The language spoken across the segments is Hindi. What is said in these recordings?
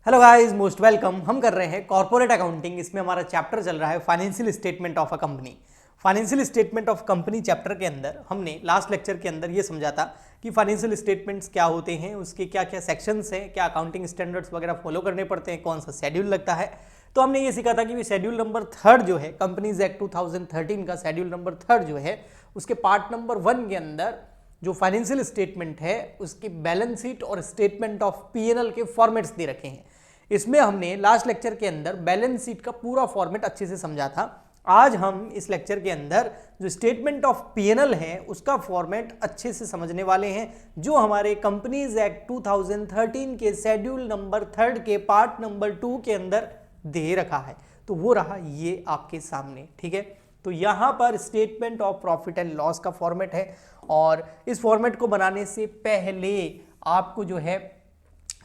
Hello guys, most welcome. हम कर रहे हैं कॉर्पोरेट अकाउंटिंग। इसमें हमारा चैप्टर चल रहा है financial statement of a company. Financial statement of company chapter के अंदर हमने लास्ट लेक्चर के अंदर ये समझा था कि फाइनेंशियल स्टेटमेंट्स क्या होते हैं, उसके क्या क्या सेक्शंस हैं, क्या अकाउंटिंग स्टैंडर्ड्स वगैरह फॉलो करने पड़ते हैं, कौन सा शेड्यूल लगता है। तो हमने ये सीखा था कि शेड्यूल नंबर 3 जो है कंपनीज एक्ट 2013 का शेड्यूल नंबर 3 जो है उसके पार्ट नंबर 1 के अंदर जो फाइनेंशियल स्टेटमेंट है उसकी बैलेंस शीट और स्टेटमेंट ऑफ पीएनएल के फॉर्मेट्स दे रखे हैं। इसमें हमने लास्ट लेक्चर के अंदर बैलेंस शीट का पूरा फॉर्मेट अच्छे से समझा था। आज हम इस लेक्चर के अंदर जो स्टेटमेंट ऑफ पीएनएल है उसका फॉर्मेट अच्छे से समझने वाले हैं, जो हमारे कंपनीज एक्ट 2013 के शेड्यूल नंबर 3 के पार्ट नंबर 2 के अंदर दे रखा है। तो वो रहा ये आपके सामने, ठीक है। तो यहां पर statement of profit and loss का फॉर्मेट है और इस फॉर्मेट को बनाने से पहले आपको जो है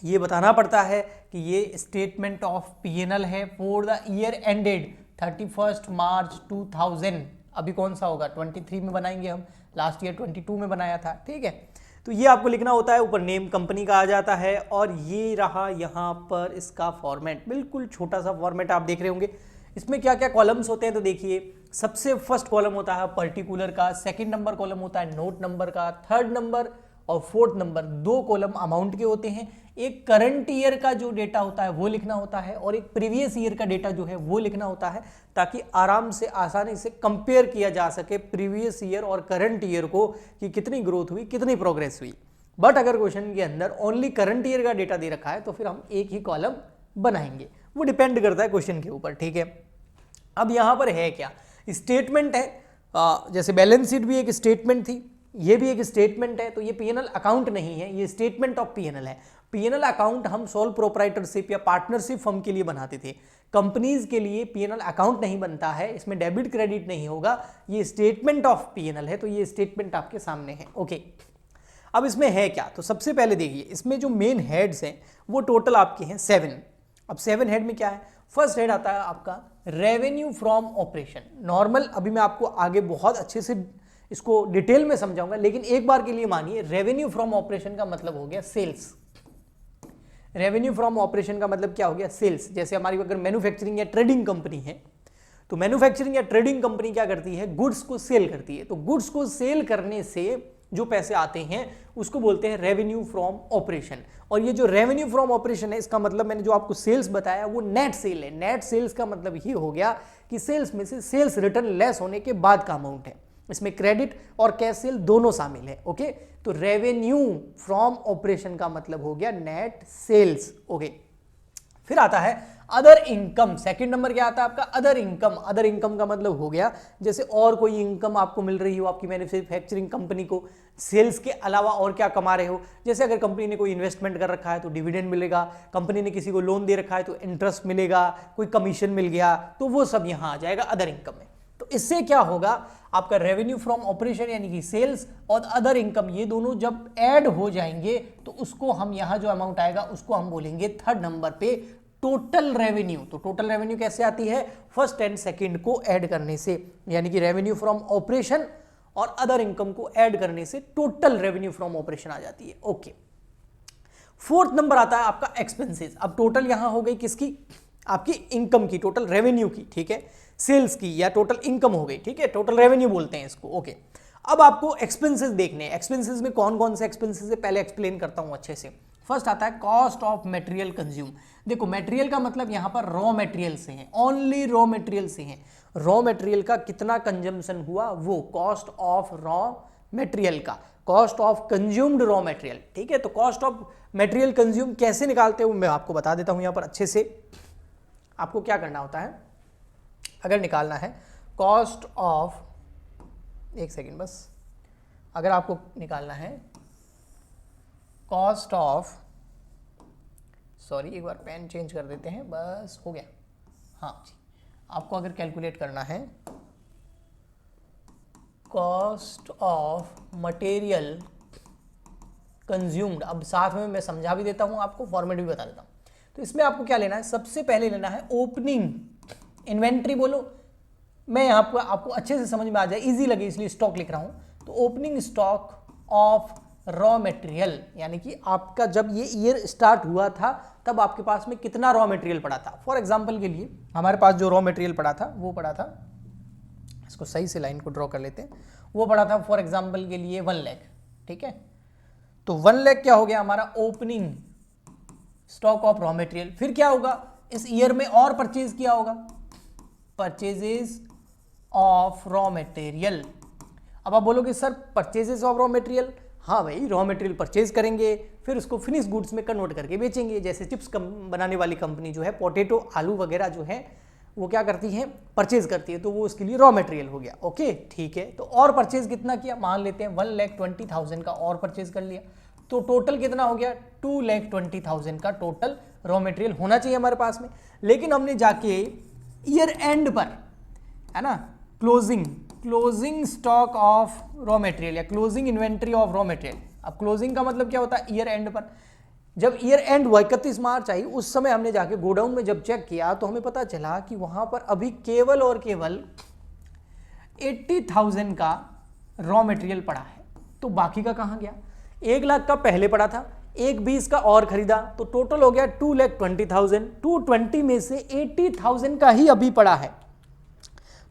ये बताना पड़ता है कि ये स्टेटमेंट ऑफ पीएनएल है फॉर द ईयर एंडेड 31 मार्च 2000। अभी कौन सा होगा, 23 में बनाएंगे हम, लास्ट ईयर 22 में बनाया था, ठीक है। तो ये आपको लिखना होता है, ऊपर नेम कंपनी का आ जाता है और ये रहा यहाँ पर इसका फॉर्मेट। बिल्कुल छोटा सा फॉर्मेट आप देख रहे होंगे। इसमें क्या क्या कॉलम्स होते हैं तो देखिए, सबसे फर्स्ट कॉलम होता है पर्टिकुलर का, सेकंड नंबर कॉलम होता है नोट नंबर का, थर्ड नंबर और फोर्थ नंबर 2 कॉलम अमाउंट के होते हैं। एक करंट ईयर का जो डेटा होता है वो लिखना होता है और एक प्रीवियस ईयर का डेटा जो है वो लिखना होता है, ताकि आराम से आसानी से कंपेयर किया जा सके प्रीवियस ईयर और करंट ईयर को कि कितनी ग्रोथ हुई, कितनी प्रोग्रेस हुई। बट अगर क्वेश्चन के अंदर ओनली करंट ईयर का डेटा दे रखा है तो फिर हम एक ही कॉलम बनाएंगे, वो डिपेंड करता है क्वेश्चन के ऊपर, ठीक है। अब यहां पर है क्या, स्टेटमेंट है। जैसे बैलेंस शीट भी एक स्टेटमेंट थी, ये भी एक स्टेटमेंट है। तो ये पीएनएल अकाउंट नहीं है, ये स्टेटमेंट ऑफ पीएनएल है। पीएनएल अकाउंट हम सोल प्रोप्राइटरशिप या पार्टनरशिप फर्म के लिए बनाते थे। कंपनीज के लिए पीएनएल अकाउंट नहीं बनता है, इसमें डेबिट क्रेडिट नहीं होगा, ये स्टेटमेंट ऑफ पीएनएल है। तो ये स्टेटमेंट आपके सामने है, ओके। अब इसमें है क्या, तो सबसे पहले देखिए इसमें जो मेन हेड्स हैं वो टोटल आपके हैं 7। अब 7 हेड में क्या है, फर्स्ट हेड आता है आपका रेवेन्यू फ्रॉम ऑपरेशन। नॉर्मल अभी मैं आपको आगे बहुत अच्छे से इसको डिटेल में समझाऊंगा, लेकिन एक बार के लिए मानिए, रेवेन्यू फ्रॉम ऑपरेशन का मतलब हो गया सेल्स। रेवेन्यू फ्रॉम ऑपरेशन का मतलब क्या हो गया, सेल्स। जैसे हमारी अगर मैन्युफैक्चरिंग या ट्रेडिंग कंपनी है तो मैन्युफैक्चरिंग या ट्रेडिंग कंपनी क्या करती है, गुड्स को सेल करती है। तो गुड्स को सेल करने से जो पैसे आते हैं उसको बोलते हैं रेवेन्यू फ्रॉम ऑपरेशन। और ये जो रेवेन्यू फ्रॉम ऑपरेशन है, इसका मतलब मैंने जो आपको सेल्स बताया वो नेट सेल है। नेट सेल्स का मतलब ये हो गया कि सेल्स में से सेल्स रिटर्न लेस होने के बाद का अमाउंट है। इसमें क्रेडिट और कैश सेल दोनों शामिल है, ओके। तो रेवेन्यू फ्रॉम ऑपरेशन का मतलब हो गया नेट सेल्स, ओके। फिर आता है अदर इनकम। सेकंड नंबर क्या आता है आपका, अदर इनकम। अदर इनकम का मतलब हो गया जैसे और कोई इनकम आपको मिल रही हो, आपकी मैन्युफैक्चरिंग कंपनी को सेल्स के अलावा और क्या कमा रहे हो। जैसे अगर कंपनी ने कोई इन्वेस्टमेंट कर रखा है तो डिविडेंड मिलेगा, कंपनी ने किसी को लोन दे रखा है तो इंटरेस्ट मिलेगा, कोई कमीशन मिल गया, तो वो सब यहां आ जाएगा अदर इनकम में। तो इससे क्या होगा, आपका रेवेन्यू फ्रॉम ऑपरेशन यानी कि सेल्स और अदर इनकम ये दोनों जब ऐड हो जाएंगे तो उसको हम यहां जो अमाउंट आएगा उसको हम बोलेंगे थर्ड नंबर पे टोटल रेवेन्यू। तो टोटल रेवेन्यू कैसे आती है, फर्स्ट एंड सेकंड को ऐड करने से, यानी कि रेवेन्यू फ्रॉम ऑपरेशन और अदर इनकम को ऐड करने से टोटल रेवेन्यू फ्रॉम ऑपरेशन आ जाती है, ओके। फोर्थ नंबर आता है आपका एक्सपेंसेस। अब टोटल यहां हो गई किसकी, आपकी इनकम की, टोटल रेवेन्यू की, ठीक है, सेल्स की या टोटल इनकम हो गई, ठीक है, टोटल रेवेन्यू बोलते हैं इसको, ओके। अब आपको एक्सपेंसेस देखने हैं। एक्सपेंसेस में कौन कौन से एक्सपेंसेस है पहले एक्सप्लेन करता हूं अच्छे से। फर्स्ट आता है कॉस्ट ऑफ मटेरियल कंज्यूम। देखो मटेरियल का मतलब यहां पर रॉ मटेरियल से है, ओनली रॉ मटेरियल से है। रॉ मटेरियल का कितना कंजम्पशन हुआ वो कॉस्ट ऑफ रॉ मटेरियल का, cost of consumed raw material, ठीक है। तो कॉस्ट ऑफ मटेरियल कंज्यूम कैसे निकालते हो मैं आपको बता देता हूं यहां पर अच्छे से। आपको क्या करना होता है, अगर निकालना है कॉस्ट ऑफ, एक सेकेंड बस, अगर आपको निकालना है कॉस्ट ऑफ, सॉरी एक बार पेन चेंज कर देते हैं, बस हो गया, हाँ जी। आपको अगर कैलकुलेट करना है कॉस्ट ऑफ मटेरियल कंज्यूम्ड, अब साथ में मैं समझा भी देता हूं आपको, फॉर्मेट भी बता देता हूं। तो इसमें आपको क्या लेना है, सबसे पहले लेना है ओपनिंग इन्वेंट्री। बोलो, मैं यहाँ पर आपको अच्छे से समझ में आ जाए, इजी लगे इसलिए स्टॉक लिख रहा हूं। तो opening stock of raw material, यानी कि आपका जब ये ईयर स्टार्ट हुआ था तब आपके पास में कितना रॉ मटेरियल पड़ा था। फॉर एग्जांपल के लिए हमारे पास जो रॉ मटेरियल पड़ा था वो पड़ा था, इसको सही से लाइन को ड्रॉ कर लेते हैं, वो पड़ा था फॉर एग्जांपल के लिए 1 लाख, ठीक है। तो 1 लाख क्या हो गया हमारा opening stock of raw material. फिर क्या होगा, इस ईयर में और परचेज किया होगा, परचेजेस ऑफ रॉ मटेरियल। अब आप बोलोगे sir purchases of raw material, हाँ भाई रॉ मटेरियल परचेज करेंगे फिर उसको फिनिश गुड्स में कन्वर्ट करके बेचेंगे। जैसे चिप्स बनाने वाली कंपनी जो है पोटैटो आलू वगैरह जो है वो क्या करती है, परचेज करती है, तो वो उसके लिए रॉ मटेरियल हो गया। ओके ठीक है, तो और परचेज कितना किया, मान लेते हैं 1,20,000 का और परचेज कर लिया, तो टोटल कितना हो गया 2,20,000 का टोटल रॉ मटेरियल होना चाहिए हमारे पास में। लेकिन हमने जाके ईयर एंड पर, है ना, closing stock of raw material या closing inventory of raw material. अब क्लोजिंग का मतलब क्या होता है, ईयर एंड पर। जब ईयर एंड हुआ 31 मार्च आई, उस समय हमने जाके गोडाउन में जब चेक किया तो हमें पता चला कि वहां पर अभी केवल और केवल 80,000 का रॉ मटेरियल पड़ा है। तो बाकी का कहां गया, 1 लाख का पहले पड़ा था, 1,20 का और खरीदा, तो टोटल हो गया 2,20,000। 220 में से 80,000 का ही अभी पड़ा है,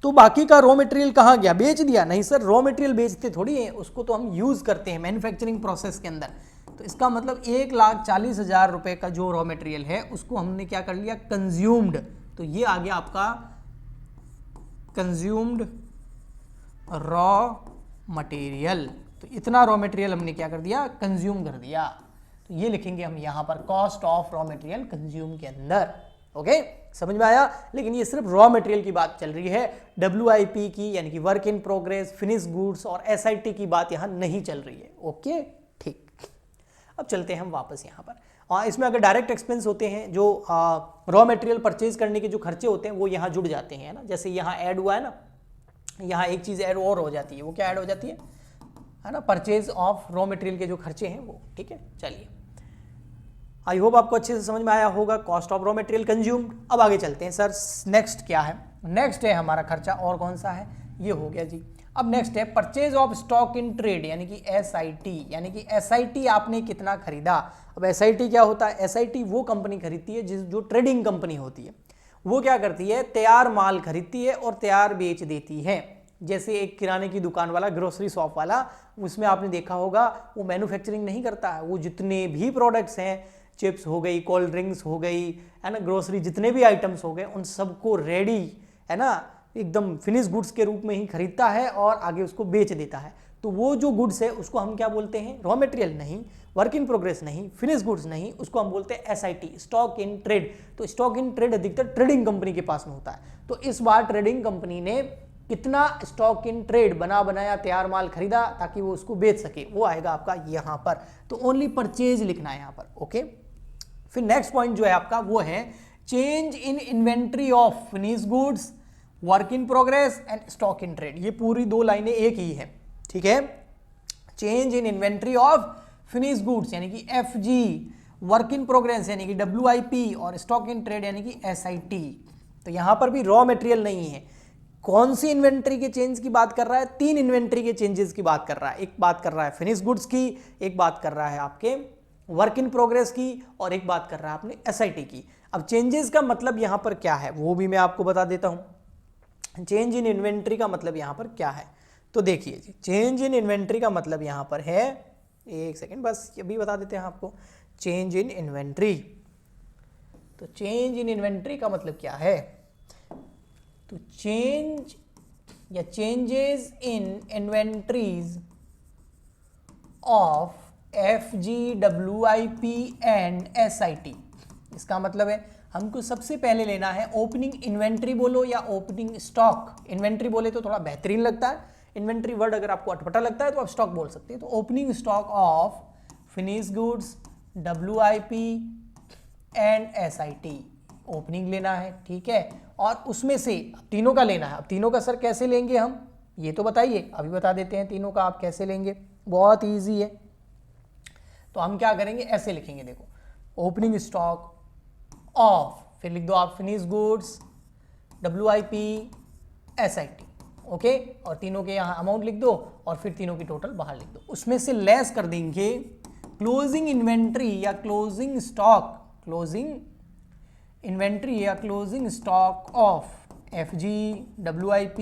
तो बाकी का रॉ मटेरियल कहां गया, बेच दिया? नहीं सर, रॉ मटेरियल बेचते थोड़ी है, उसको तो हम यूज करते हैं मैन्युफैक्चरिंग प्रोसेस के अंदर। तो इसका मतलब 1,40,000 रुपए का जो रॉ मटेरियल है उसको हमने क्या कर लिया, कंज्यूम्ड। तो ये आ गया आपका कंज्यूम्ड रॉ मटेरियल। तो इतना रॉ मटेरियल हमने क्या कर दिया, कंज्यूम कर दिया। तो ये लिखेंगे हम यहां पर cost of raw material consume के अंदर। ओके, समझ में आया? लेकिन ये सिर्फ रॉ मटेरियल की बात चल रही है, WIP की यानी कि work in progress, finish goods और SIT की बात यहां नहीं चल रही है। ओके ठीक, अब चलते हैं हम वापस यहाँ पर। इसमें अगर डायरेक्ट एक्सपेंस होते हैं, जो रॉ मटेरियल परचेज करने के जो खर्चे होते हैं वो यहाँ जुड़ जाते हैं ना। जैसे यहाँ ऐड हुआ है ना, यहाँ एक चीज़ ऐड और हो जाती है, वो क्या ऐड हो जाती है ना, परचेज ऑफ रॉ मटेरियल के जो खर्चे हैं वो। ठीक है, चलिए आई होप आपको अच्छे से समझ में आया होगा cost of raw material consumed. अब आगे चलते हैं सर, नेक्स्ट क्या है, नेक्स्ट है हमारा खर्चा और कौन सा है, ये हो गया जी। अब नेक्स्ट है purchase of stock in trade यानी कि SIT, यानी कि SIT आपने कितना खरीदा। अब SIT क्या होता है, SIT वो कंपनी खरीदती है जो ट्रेडिंग कंपनी होती है। वो क्या करती है, तैयार माल खरीदती है और तैयार बेच देती है। जैसे एक किराने की दुकान वाला, ग्रोसरी शॉप वाला, उसमें आपने देखा होगा वो मैन्युफैक्चरिंग नहीं करता है, वो जितने भी प्रोडक्ट्स हैं, चिप्स हो गई, कोल्ड ड्रिंक्स हो गई, है ना, ग्रोसरी जितने भी आइटम्स हो गए, उन सबको रेडी, है ना, एकदम फिनिश गुड्स के रूप में ही खरीदता है और आगे उसको बेच देता है। तो वो जो गुड्स है उसको हम क्या बोलते हैं, रॉ मटेरियल नहीं, वर्क इन प्रोग्रेस नहीं, फिनिश गुड्स नहीं, उसको हम बोलते हैं SIT, स्टॉक इन ट्रेड। तो स्टॉक इन ट्रेड अधिकतर ट्रेडिंग कंपनी के पास में होता है। तो इस बार ट्रेडिंग कंपनी ने कितना स्टॉक इन ट्रेड बनाया तैयार माल खरीदा ताकि वो उसको बेच सके, वो आएगा आपका यहाँ पर। तो ओनली परचेज लिखना है यहाँ पर। ओके, फिर नेक्स्ट पॉइंट जो है आपका वो है change in inventory of finish goods, work in progress and stock in trade. ये पूरी दो लाइनें एक ही है, ठीक है। Change in inventory of finish goods यानी कि FG, वर्क इन प्रोग्रेस यानी कि WIP और स्टॉक इन ट्रेड यानी कि SIT। तो यहां पर भी रॉ मटेरियल नहीं है। कौन सी इन्वेंट्री के चेंज की बात कर रहा है, 3 इन्वेंट्री के चेंजेस की बात कर रहा है। एक बात कर रहा है फिनिश गुड्स की, एक बात कर रहा है आपके वर्क इन प्रोग्रेस की और एक बात कर रहा है आपने SIT की। अब चेंजेस का मतलब यहां पर क्या है वो भी मैं आपको बता देता हूं। चेंज इन इन्वेंट्री का मतलब यहां पर क्या है, तो देखिए जी, चेंज इन इन्वेंट्री का मतलब यहां पर है, एक सेकेंड बस अभी बता देते हैं आपको। चेंज इन इन्वेंट्री, तो चेंज इन इन्वेंट्री का मतलब क्या है, तो चेंज या changes in inventories of FG, WIP and SIT। इसका मतलब है हमको सबसे पहले लेना है ओपनिंग इन्वेंट्री बोलो या ओपनिंग स्टॉक। इन्वेंट्री बोले तो थोड़ा बेहतरीन लगता है, इन्वेंट्री वर्ड अगर आपको अटपटा लगता है तो आप स्टॉक बोल सकते हैं। तो opening stock of finish goods, WIP and SIT, opening लेना है, ठीक है। और उसमें से तीनों का लेना है। अब तीनों का सर कैसे लेंगे हम, ये तो बताइए, अभी बता देते हैं तीनों का आप कैसे लेंगे, बहुत ईजी है। तो हम क्या करेंगे, ऐसे लिखेंगे, देखो ओपनिंग स्टॉक ऑफ, फिर लिख दो आप finish goods, WIP, SIT। Okay, और तीनों के यहाँ अमाउंट लिख दो और फिर तीनों की टोटल बाहर लिख दो। उसमें से लेस कर देंगे क्लोजिंग इन्वेंट्री या क्लोजिंग स्टॉक, क्लोजिंग इन्वेंट्री या closing stock of FG, WIP,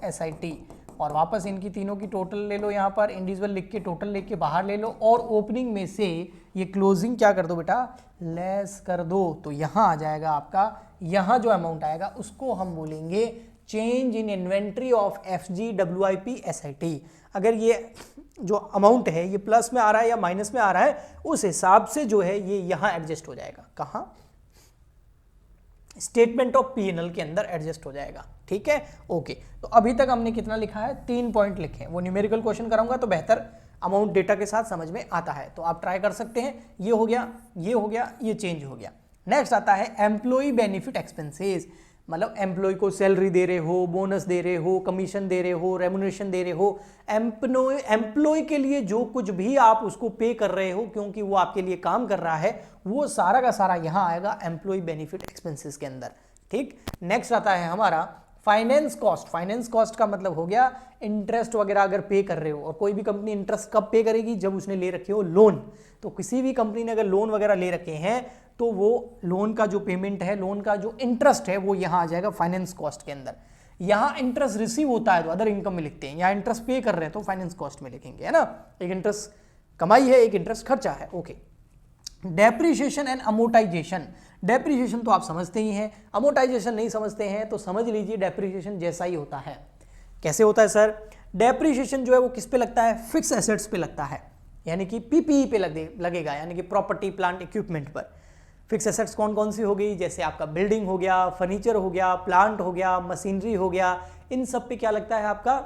SIT, और वापस इनकी तीनों की टोटल ले लो, यहाँ पर इंडिविजुअल लिख के टोटल लिख के बाहर ले लो, और ओपनिंग में से ये क्लोजिंग क्या कर दो बेटा, लेस कर दो। तो यहाँ आ जाएगा आपका, यहाँ जो अमाउंट आएगा उसको हम बोलेंगे change in inventory of FG, WIP, SIT। अगर ये जो अमाउंट है ये प्लस में आ रहा है या माइनस में आ रहा है, उस हिसाब से जो है ये यहाँ एडजस्ट हो जाएगा। कहाँ? स्टेटमेंट ऑफ P&L के अंदर एडजस्ट हो जाएगा। ठीक है, ओके। तो अभी तक हमने कितना लिखा है, 3 पॉइंट लिखे हैं। वो न्यूमेरिकल क्वेश्चन कराऊंगा तो बेहतर अमाउंट डेटा के साथ समझ में आता है, तो आप ट्राई कर सकते हैं। ये हो गया, ये हो गया, ये चेंज हो गया। नेक्स्ट आता है एम्प्लॉय बेनिफिट एक्सपेंसेस, मतलब एम्प्लॉय को सैलरी दे रहे हो, बोनस दे रहे हो, कमीशन दे रहे हो, रेमुनेशन दे रहे हो, एम्प्लॉय के लिए जो कुछ भी आप उसको पे कर रहे हो क्योंकि वो आपके लिए काम कर रहा है, वो सारा का सारा यहाँ आएगा एम्प्लॉय बेनिफिट एक्सपेंसेस के अंदर। ठीक, नेक्स्ट आता है हमारा फाइनेंस कॉस्ट। फाइनेंस कॉस्ट का मतलब हो गया इंटरेस्ट वगैरह अगर पे कर रहे हो, और कोई भी कंपनी इंटरेस्ट कब पे करेगी, जब उसने ले रखे हो लोन। तो किसी भी कंपनी ने अगर लोन वगैरह ले रखे हैं तो वो लोन का जो पेमेंट है, लोन का जो इंटरेस्ट है, वो यहाँ आ जाएगा फाइनेंस कॉस्ट के अंदर। यहाँ इंटरेस्ट रिसीव होता है तो अदर इनकम में लिखते हैं, यहाँ इंटरेस्ट पे कर रहे हैं तो फाइनेंस कॉस्ट में लिखेंगे, है ना। एक इंटरेस्ट कमाई है, एक इंटरेस्ट खर्चा है। Okay, depreciation and amortisation. Depreciation तो आप समझते ही हैं, अमोर्टाइजेशन नहीं समझते हैं तो समझ लीजिए डेप्रिसिएशन जैसा ही होता है। कैसे होता है सर? डेप्रिसिएशन जो है वो किस पे लगता है, फिक्स एसेट्स पे लगता है, यानी कि PPE पे लगेगा, यानी कि प्रॉपर्टी प्लांट इक्विपमेंट पर। फिक्स एसेट्स कौन कौन सी हो गई, जैसे आपका बिल्डिंग हो गया, फर्नीचर हो गया, प्लांट हो गया, मशीनरी हो गया, इन सब पे क्या लगता है आपका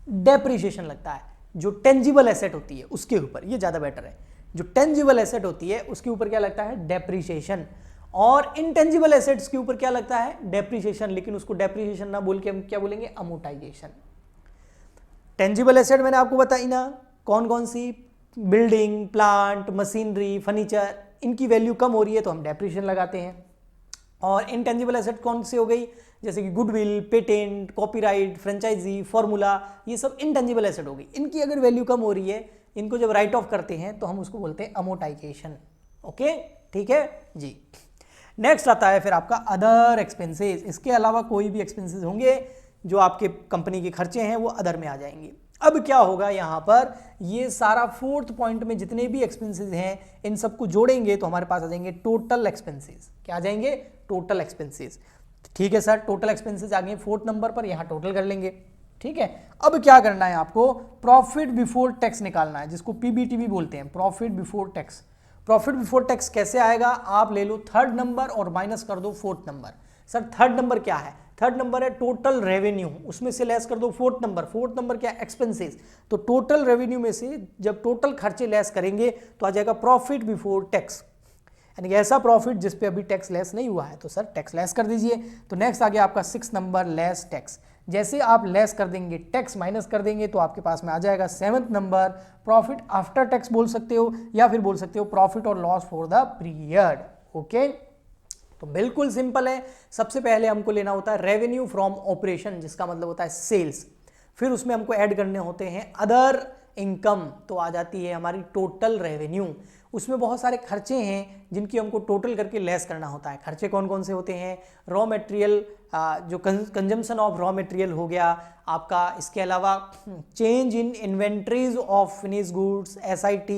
डेप्रिसिएशन लगता है। जो टेंजिबल एसेट होती है उसके ऊपर, ये ज़्यादा बेटर है, जो टेंजिबल एसेट होती है उसके ऊपर क्या लगता है, डेप्रिसिएशन। और इनटेंजिबल एसेट्स के ऊपर क्या लगता है, डेप्रिसिएशन, लेकिन उसको डेप्रिसिएशन ना बोल के हम क्या बोलेंगे, अमोर्टाइजेशन। टेंजिबल एसेट मैंने आपको बताई ना कौन कौन सी, बिल्डिंग, प्लांट, मशीनरी, फर्नीचर, इनकी वैल्यू कम हो रही है तो हम डेप्रिसिएशन लगाते हैं। और इनटेंजिबल एसेट कौन सी हो गई, जैसे कि goodwill, patent, copyright, franchise, formula, ये सब इनटेंजिबल एसेट हो गई। इनकी अगर वैल्यू कम हो रही है, इनको जब राइट ऑफ करते हैं तो हम उसको बोलते हैं अमोर्टाइजेशन। ओके, ठीक है जी। नेक्स्ट आता है फिर आपका अदर एक्सपेंसेस। इसके अलावा कोई भी एक्सपेंसेस होंगे जो आपके कंपनी के खर्चे हैं वो अदर में आ जाएंगे। अब क्या होगा यहाँ पर, ये सारा 4th पॉइंट में जितने भी एक्सपेंसेस हैं इन सबको जोड़ेंगे तो हमारे पास आ जाएंगे टोटल एक्सपेंसेस। क्या आ जाएंगे, टोटल एक्सपेंसेस। ठीक है सर, टोटल एक्सपेंसेस आ गए 4th नंबर पर, यहाँ टोटल कर लेंगे। ठीक है, अब क्या करना है आपको, प्रॉफिट बिफोर टैक्स निकालना है, जिसको PBT भी बोलते हैं, profit before tax. Profit before tax कैसे आएगा, आप ले लो 3rd नंबर और माइनस कर दो 4th number. Sir 3rd number क्या है, 3rd नंबर है टोटल रेवेन्यू, उसमें से लेस कर दो 4th नंबर। 4th नंबर क्या है, एक्सपेंसेस। तो टोटल रेवेन्यू में से जब टोटल खर्चे लेस करेंगे तो आ जाएगा प्रॉफिट बिफोर टैक्स, यानी कि ऐसा प्रॉफिट जिस पे अभी टैक्स लेस नहीं हुआ है, तो सर टैक्स लेस कर दीजिए। तो नेक्स्ट आ गया आपका 6th नंबर, लेस टैक्स। जैसे आप लेस कर देंगे, टैक्स माइनस कर देंगे, तो आपके पास में आ जाएगा 7th number, profit after tax बोल सकते हो, या फिर बोल सकते हो प्रॉफिट और loss for the period. Okay, तो बिल्कुल सिंपल है। सबसे पहले हमको लेना होता है रेवेन्यू फ्रॉम ऑपरेशन, जिसका मतलब होता है सेल्स। फिर उसमें हमको ऐड करने होते हैं अदर इनकम, तो आ जाती है हमारी टोटल रेवेन्यू। उसमें बहुत सारे खर्चे हैं जिनकी हमको टोटल करके लेस करना होता है। खर्चे कौन कौन से होते हैं, रॉ मटेरियल, जो कंजम्पशन ऑफ रॉ मटेरियल हो गया आपका, इसके अलावा change in inventories of finish goods, SIT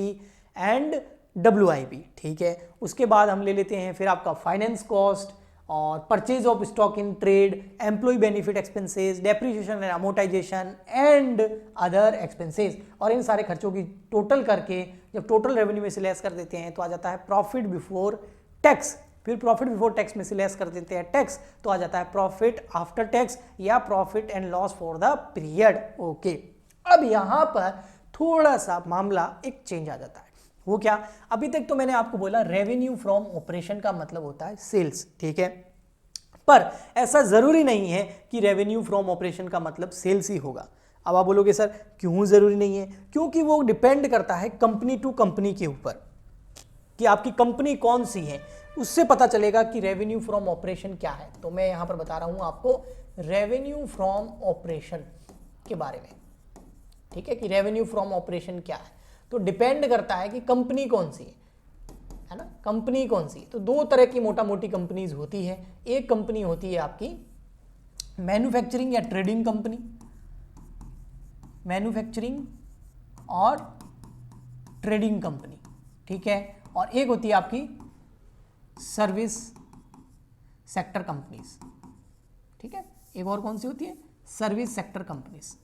and WIP। ठीक है, उसके बाद हम ले लेते हैं फिर आपका फाइनेंस कॉस्ट और purchase of stock in trade, employ benefit expenses, depreciation and amortisation and other expenses. और इन सारे खर्चों की टोटल करके जब टोटल रेवेन्यू में से लेस कर देते हैं तो आ जाता है प्रॉफिट बिफोर टैक्स। फिर प्रॉफिट बिफोर टैक्स में से लेस कर देते हैं टैक्स, तो आ जाता है प्रॉफिट आफ्टर टैक्स या profit and loss for the period. Okay, अब यहाँ पर थोड़ा सा मामला एक चेंज आ जाता है। वो क्या, अभी तक तो मैंने आपको बोला रेवेन्यू फ्रॉम ऑपरेशन का मतलब होता है सेल्स। ठीक है, पर ऐसा जरूरी नहीं है कि रेवेन्यू फ्रॉम ऑपरेशन का मतलब सेल्स ही होगा। अब आप बोलोगे सर क्यों जरूरी नहीं है, क्योंकि वो डिपेंड करता है कंपनी टू कंपनी के ऊपर कि आपकी कंपनी कौन सी है, उससे पता चलेगा कि रेवेन्यू फ्रॉम ऑपरेशन क्या है। तो मैं यहां पर बता रहा हूं आपको रेवेन्यू फ्रॉम ऑपरेशन के बारे में, ठीक है, कि रेवेन्यू फ्रॉम ऑपरेशन क्या है। तो डिपेंड करता है कि कंपनी कौन सी है ना, कंपनी कौन सी। तो दो तरह की मोटा मोटी कंपनीज होती है। एक कंपनी होती है आपकी मैन्युफैक्चरिंग या ट्रेडिंग कंपनी, मैन्युफैक्चरिंग और ट्रेडिंग कंपनी, ठीक है। और एक होती है आपकी सर्विस सेक्टर कंपनीज, ठीक है। एक और कौन सी होती है, सर्विस सेक्टर कंपनीज,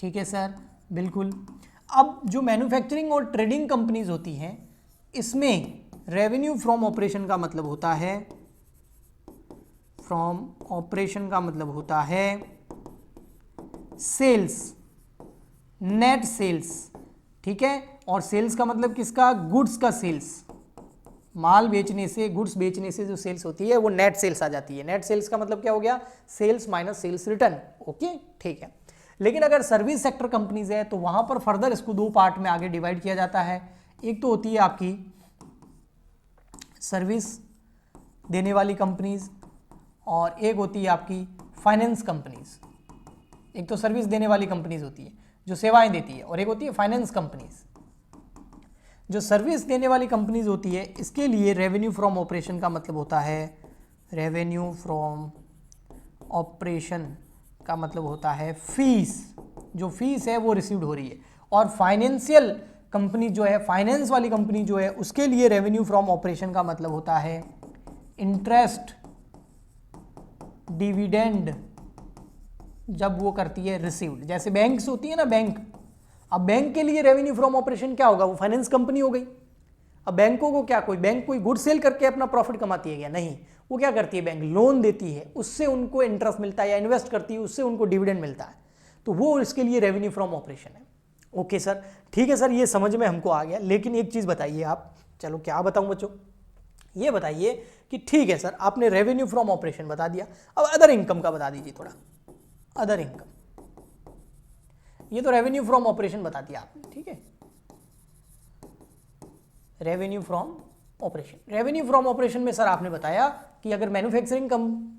ठीक है सर, बिल्कुल। अब जो मैन्युफैक्चरिंग और ट्रेडिंग कंपनीज होती हैं, इसमें रेवेन्यू फ्रॉम ऑपरेशन का मतलब होता है, फ्रॉम ऑपरेशन का मतलब होता है सेल्स, नेट सेल्स, ठीक है। और सेल्स का मतलब किसका, गुड्स का सेल्स, माल बेचने से, गुड्स बेचने से जो सेल्स होती है वो नेट सेल्स आ जाती है। नेट सेल्स का मतलब क्या हो गया, sales minus sales return, okay, ठीक है। लेकिन अगर सर्विस सेक्टर कंपनीज है तो वहां पर फर्दर इसको दो पार्ट में आगे डिवाइड किया जाता है। एक तो होती है आपकी सर्विस देने वाली कंपनीज और एक होती है आपकी फाइनेंस कंपनीज। एक तो सर्विस देने वाली कंपनीज होती है जो सेवाएं देती है, और एक होती है फाइनेंस कंपनीज। जो सर्विस देने वाली कंपनीज होती है, इसके लिए रेवेन्यू फ्रॉम ऑपरेशन का मतलब होता है, रेवेन्यू फ्रॉम ऑपरेशन का मतलब होता है फीस, जो फीस है वो रिसीव्ड हो रही है। और फाइनेंशियल कंपनी जो है, फाइनेंस वाली कंपनी जो है, उसके लिए रेवेन्यू फ्रॉम ऑपरेशन का मतलब होता है इंटरेस्ट, डिविडेंड, जब वो करती है रिसीव्ड। जैसे बैंक्स होती है ना, बैंक, अब बैंक के लिए रेवेन्यू फ्रॉम ऑपरेशन क्या होगा, वो फाइनेंस कंपनी हो गई। अब बैंकों को क्या, कोई बैंक कोई गुड सेल करके अपना प्रॉफिट कमाती है क्या, नहीं। वो क्या करती है, बैंक लोन देती है, उससे उनको इंटरेस्ट मिलता है, या इन्वेस्ट करती है, उससे उनको डिविडेंड मिलता है। तो वो इसके लिए रेवेन्यू फ्रॉम ऑपरेशन है। ओके सर, ठीक है सर, ये समझ में हमको आ गया। लेकिन एक चीज़ बताइए आप, चलो क्या बताऊं बच्चों, ये बताइए कि ठीक है सर, आपने रेवेन्यू फ्रॉम ऑपरेशन बता दिया, अब अदर इनकम का बता दीजिए थोड़ा। अदर इनकम, ये तो रेवेन्यू फ्रॉम ऑपरेशन बता दिया आपने, ठीक है, revenue from operation. Revenue from operation में सर आपने बताया कि अगर मैन्युफैक्चरिंग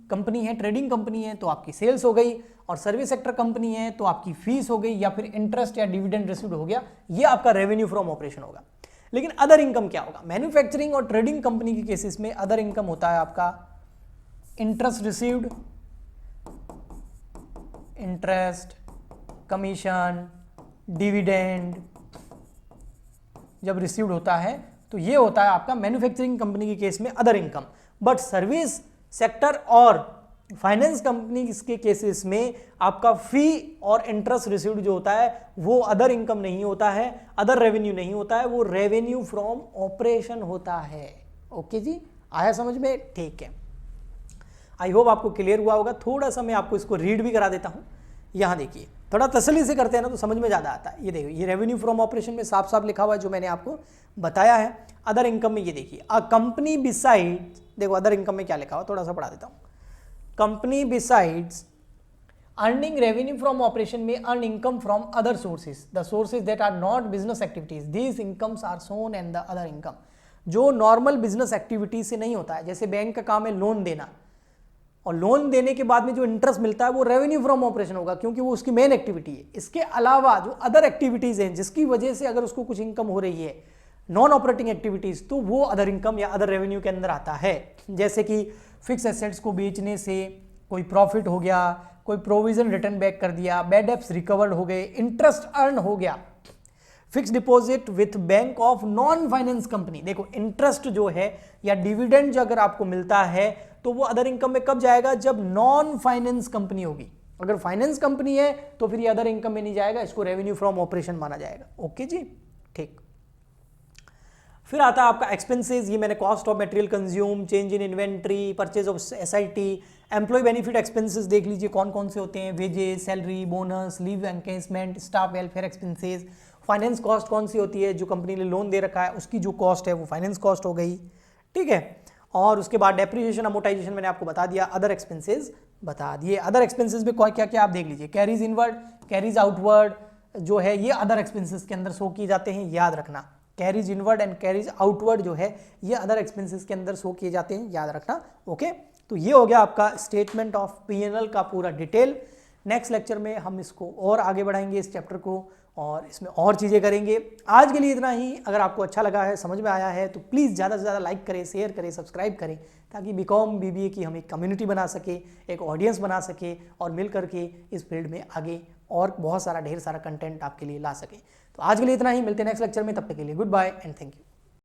कंपनी है, ट्रेडिंग कंपनी है, तो आपकी सेल्स हो गई, और सर्विस सेक्टर कंपनी है तो आपकी फीस हो गई, या फिर इंटरेस्ट या डिविडेंड रिसीव्ड हो गया, ये आपका रेवेन्यू फ्रॉम ऑपरेशन होगा। लेकिन अदर इनकम क्या होगा, मैन्युफैक्चरिंग और ट्रेडिंग कंपनी के केसेस में अदर इनकम होता है आपका interest received, interest, commission, dividend जब रिसीव्ड होता है तो ये होता है आपका मैन्युफैक्चरिंग कंपनी के केस में other income. But service sector और फाइनेंस कंपनी के केसेस में आपका फी और इंटरेस्ट रिसीव्ड जो होता है वो अदर इनकम नहीं होता है, अदर रेवेन्यू नहीं होता है, वो रेवेन्यू फ्रॉम ऑपरेशन होता है। ओके जी, आया समझ में, ठीक है। आई होप आपको क्लियर हुआ होगा। थोड़ा सा मैं आपको इसको रीड भी करा देता हूँ। यहाँ देखिए, थोड़ा तसल्ली से करते हैं ना तो समझ में ज़्यादा आता है। ये देखो, ये रेवेन्यू फ्रॉम ऑपरेशन में साफ साफ लिखा हुआ है जो मैंने आपको बताया है। अदर इनकम में ये देखिए, अ कंपनी बिसाइड, देखो अदर इनकम में क्या लिखा हुआ, थोड़ा सा पढ़ा देता हूँ। Company besides earning revenue from operation में earn income from other sources, the sources that are not business activities, these incomes are shown and the other income. जो नॉर्मल बिजनेस एक्टिविटीज से नहीं होता है, जैसे बैंक का काम है लोन देना, और लोन देने के बाद में जो इंटरेस्ट मिलता है वो रेवेन्यू फ्रॉम ऑपरेशन होगा, क्योंकि वो उसकी मेन एक्टिविटी है। इसके अलावा जो अदर एक्टिविटीज हैं जिसकी वजह से अगर उसको कुछ इनकम हो रही है, नॉन ऑपरेटिंग एक्टिविटीज, तो वो अदर इनकम या अदर रेवेन्यू के अंदर आता है। जैसे कि फिक्स एसेट्स को बेचने से कोई प्रॉफिट हो गया, कोई प्रोविजन रिटर्न बैक कर दिया, बैड डेब्ट्स रिकवर्ड हो गए, इंटरेस्ट अर्न हो गया, fix deposit with bank of non finance company. देखो इंटरेस्ट जो है या डिविडेंड जो अगर आपको मिलता है तो वो अदर इनकम में कब जाएगा, जब नॉन फाइनेंस कंपनी होगी। अगर फाइनेंस कंपनी है तो फिर ये अदर इनकम में नहीं जाएगा, इसको रेवेन्यू फ्रॉम ऑपरेशन माना जाएगा। ओके जी, ठीक। फिर आता है आपका एक्सपेंसेस। ये मैंने cost of material consume, change in inventory, purchase of SIT, employ benefit expenses देख लीजिए कौन कौन से होते हैं, wages, salary, bonus, leave encashment, staff welfare expenses. Finance cost कौन सी होती है, जो कंपनी ने लोन दे रखा है उसकी जो कॉस्ट है वो फाइनेंस कॉस्ट हो गई, ठीक है। और उसके बाद डेप्रिसिएशन, अमोर्टाइजेशन मैंने आपको बता दिया, अदर एक्सपेंसेस बता दिए। अदर एक्सपेंसेस में क्या क्या आप देख लीजिए, कैरीज इनवर्ड, कैरीज आउटवर्ड जो है ये अदर एक्सपेंसेस के अंदर शो किए जाते हैं, याद रखना। Carries inward and carries outward जो है ये अदर एक्सपेंसेस के अंदर शो किए जाते हैं, याद रखना। ओके, तो ये हो गया आपका स्टेटमेंट ऑफ P&L का पूरा डिटेल। नेक्स्ट लेक्चर में हम इसको और आगे बढ़ाएंगे इस चैप्टर को और इसमें और चीज़ें करेंगे। आज के लिए इतना ही। अगर आपको अच्छा लगा है, समझ में आया है, तो प्लीज़ ज़्यादा से ज़्यादा लाइक करें, शेयर करें, सब्सक्राइब करें, ताकि बीकॉम BBA की हम एक कम्युनिटी बना सके, एक ऑडियंस बना सके और मिल करके इस फील्ड में आगे और बहुत सारा ढेर सारा कंटेंट आपके लिए ला सके। तो आज के लिए इतना ही, मिलते हैं नेक्स्ट लेक्चर में, तब तक के लिए goodbye and thank you.